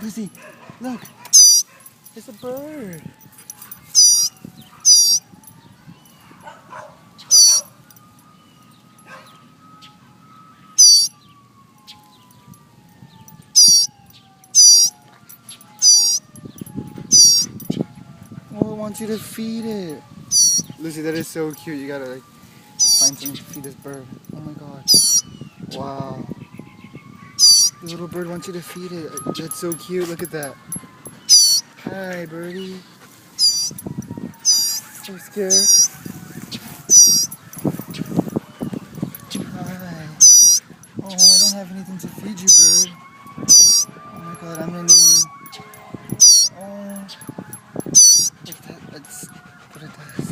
Lucy, look. It's a bird. Oh, it wants you to feed it. Lucy, that is so cute. You gotta like find something to feed this bird. Oh my god. Wow. The little bird wants you to feed it. That's so cute. Look at that. Hi, birdie. So scared. Hi. Oh, I don't have anything to feed you, bird. Oh my god, I'm gonna name you. Oh. Look at that. That's what it does.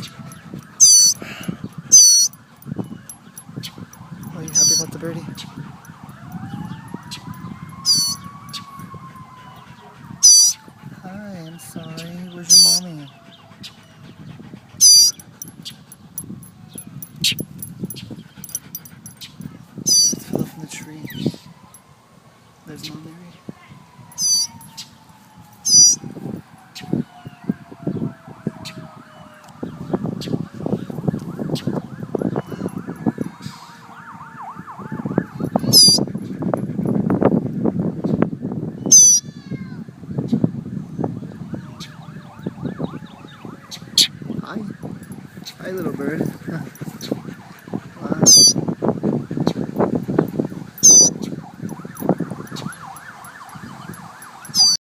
Are you happy about the birdie? Hi, I'm sorry. Where's your mommy? It fell from the tree. There's mommy. Hi. Hi, little bird.